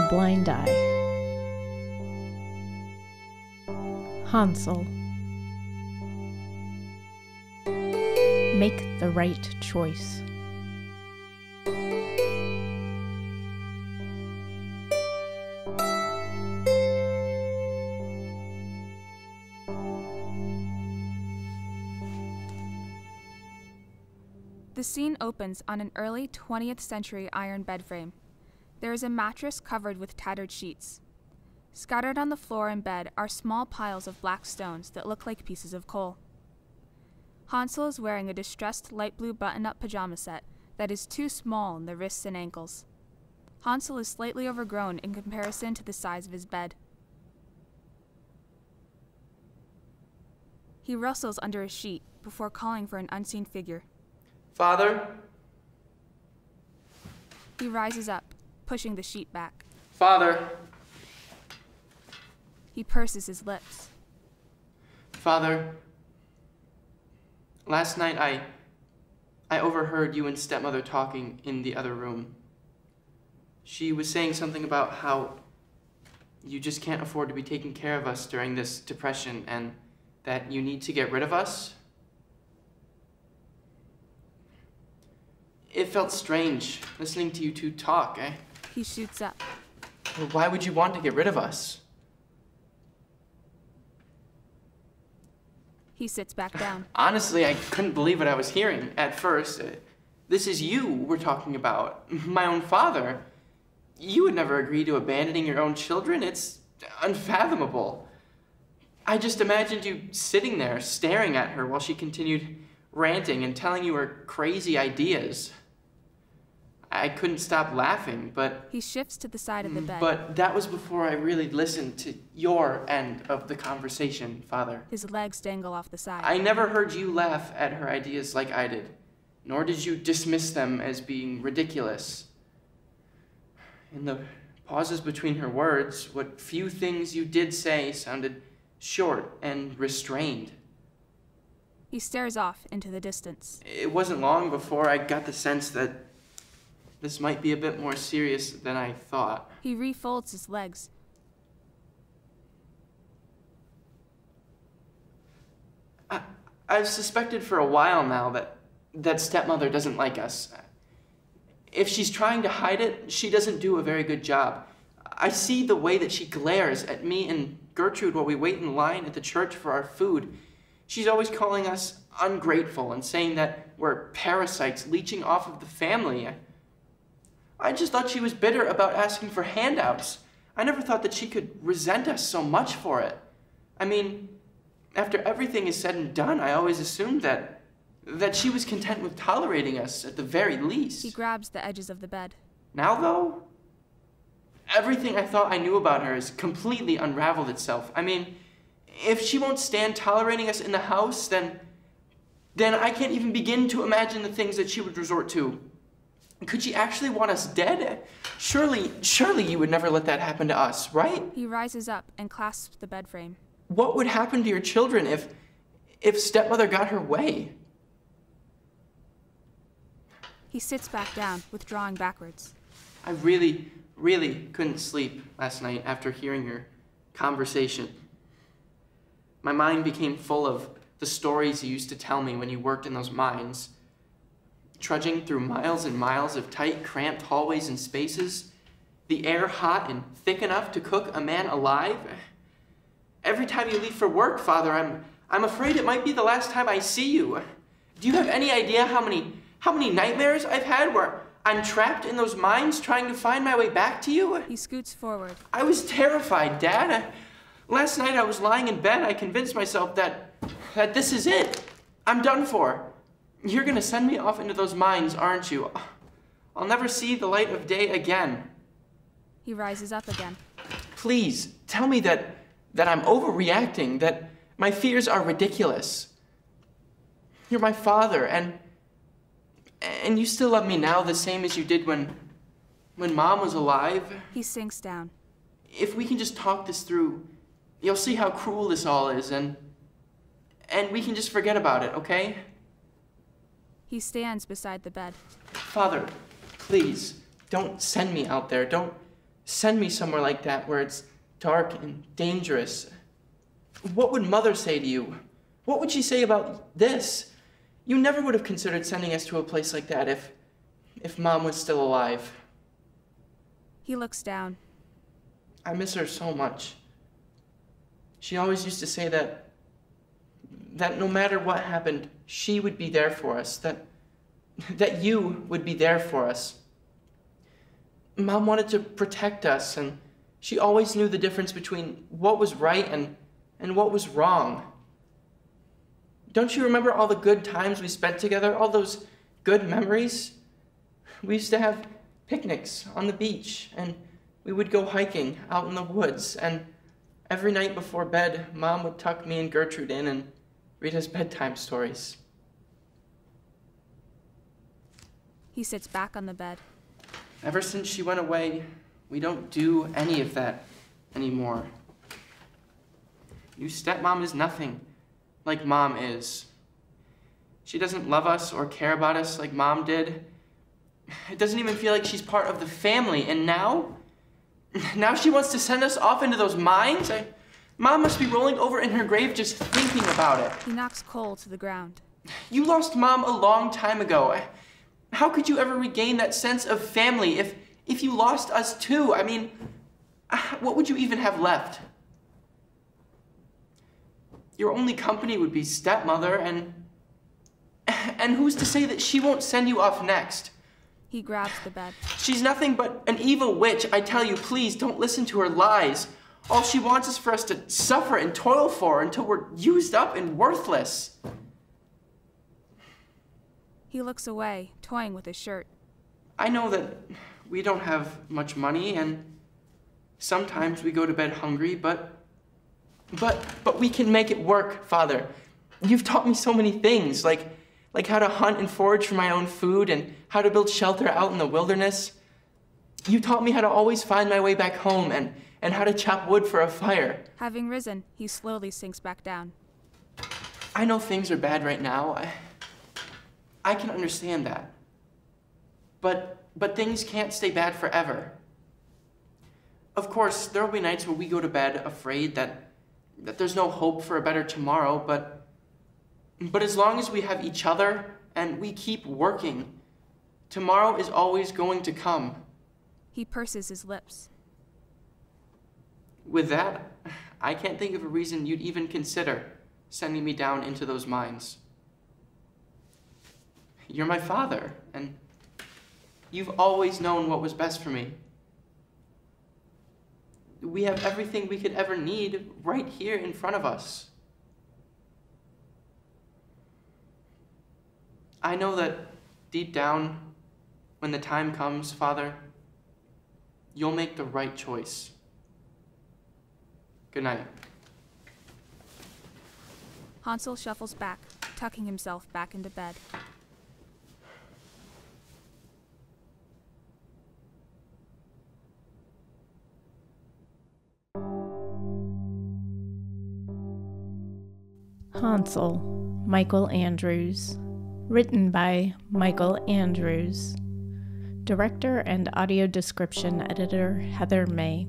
blind eye. Hansel. Make the right choice. The scene opens on an early 20th century iron bed frame. There is a mattress covered with tattered sheets. Scattered on the floor and bed are small piles of black stones that look like pieces of coal. Hansel is wearing a distressed light blue button-up pajama set that is too small in the wrists and ankles. Hansel is slightly overgrown in comparison to the size of his bed. He rustles under a sheet before calling for an unseen figure. Father? He rises up, pushing the sheet back. Father? He purses his lips. Father? Last night I overheard you and stepmother talking in the other room. She was saying something about how you just can't afford to be taking care of us during this depression and that you need to get rid of us. It felt strange listening to you two talk, eh? He shoots up. Well, why would you want to get rid of us? He sits back down. Honestly, I couldn't believe what I was hearing at first. This is you we're talking about, my own father. You would never agree to abandoning your own children. It's unfathomable. I just imagined you sitting there staring at her while she continued ranting and telling you her crazy ideas. I couldn't stop laughing, but... He shifts to the side of the bed. But that was before I really listened to your end of the conversation, Father. His legs dangle off the side. I never heard you laugh at her ideas like I did, nor did you dismiss them as being ridiculous. In the pauses between her words, what few things you did say sounded short and restrained. He stares off into the distance. It wasn't long before I got the sense that this might be a bit more serious than I thought. He refolds his legs. I've suspected for a while now that stepmother doesn't like us. If she's trying to hide it, she doesn't do a very good job. I see the way that she glares at me and Gertrude while we wait in line at the church for our food. She's always calling us ungrateful and saying that we're parasites leeching off of the family. I just thought she was bitter about asking for handouts. I never thought that she could resent us so much for it. I mean, after everything is said and done, I always assumed that she was content with tolerating us at the very least. He grabs the edges of the bed. Now, though, everything I thought I knew about her has completely unraveled itself. I mean, if she won't stand tolerating us in the house, then I can't even begin to imagine the things that she would resort to. Could she actually want us dead? Surely you would never let that happen to us, right? He rises up and clasps the bed frame. What would happen to your children if stepmother got her way? He sits back down, withdrawing backwards. I really, really couldn't sleep last night after hearing your conversation. My mind became full of the stories you used to tell me when you worked in those mines. Trudging through miles and miles of tight, cramped hallways and spaces, the air hot and thick enough to cook a man alive. Every time you leave for work, Father, I'm afraid it might be the last time I see you. Do you have any idea how many nightmares I've had where I'm trapped in those mines trying to find my way back to you? He scoots forward. I was terrified, Dad. Last night I was lying in bed. I convinced myself that this is it. I'm done for. You're gonna send me off into those mines, aren't you? I'll never see the light of day again. He rises up again. Please, tell me that I'm overreacting, that my fears are ridiculous. You're my father, and you still love me now the same as you did when Mom was alive. He sinks down. If we can just talk this through, you'll see how cruel this all is, and we can just forget about it, okay? He stands beside the bed. Father, please, don't send me out there. Don't send me somewhere like that where it's dark and dangerous. What would Mother say to you? What would she say about this? You never would have considered sending us to a place like that if Mom was still alive. He looks down. I miss her so much. She always used to say that no matter what happened, she would be there for us, that you would be there for us. Mom wanted to protect us, and she always knew the difference between what was right and what was wrong. Don't you remember all the good times we spent together, all those good memories? We used to have picnics on the beach, and we would go hiking out in the woods, and every night before bed, Mom would tuck me and Gertrude in and read us bedtime stories. He sits back on the bed. Ever since she went away, we don't do any of that anymore. Your stepmom is nothing like Mom is. She doesn't love us or care about us like Mom did. It doesn't even feel like she's part of the family, and now she wants to send us off into those mines? Mom must be rolling over in her grave just thinking about it. He knocks Cole to the ground. You lost Mom a long time ago. How could you ever regain that sense of family if you lost us too? I mean, what would you even have left? Your only company would be stepmother, and who's to say that she won't send you off next? He grabs the bed. She's nothing but an evil witch. I tell you, please don't listen to her lies. All she wants is for us to suffer and toil for her until we're used up and worthless. He looks away, toying with his shirt. I know that we don't have much money, and sometimes we go to bed hungry, but we can make it work, Father. You've taught me so many things, like how to hunt and forage for my own food and how to build shelter out in the wilderness. You taught me how to always find my way back home and how to chop wood for a fire. Having risen, he slowly sinks back down. I know things are bad right now. I can understand that. But things can't stay bad forever. Of course, there will be nights where we go to bed afraid that there's no hope for a better tomorrow, but as long as we have each other and we keep working, tomorrow is always going to come. He purses his lips. With that, I can't think of a reason you'd even consider sending me down into those mines. You're my father, and you've always known what was best for me. We have everything we could ever need right here in front of us. I know that deep down, when the time comes, Father, you'll make the right choice. Good night. Hansel shuffles back, tucking himself back into bed. Hansel, Michael Andrews. Written by Michael Andrews. Director and audio description editor Heather May.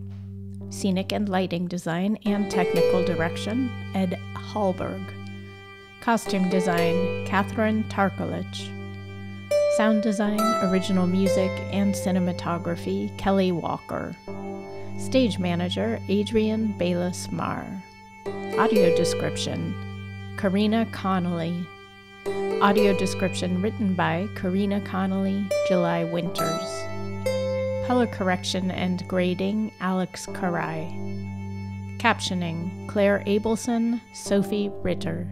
Scenic and lighting design and technical direction Ed Hallborg. Costume design Katharine Tarkulich. Sound design, original music, and cinematography Kelly Walker. Stage manager Adrian Bayless-Marr. Audio description Karina Connolly. Audio description written by Karina Connolly, July Winters. Color correction and grading Alex Kerai. Captioning Claire Abelson, Sophie Ritter.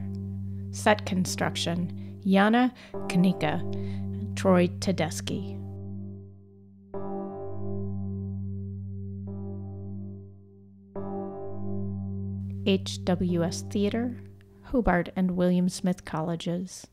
Set construction Janne, Kneike, Troy Tedeschi. HWS Theater, Hobart and William Smith Colleges.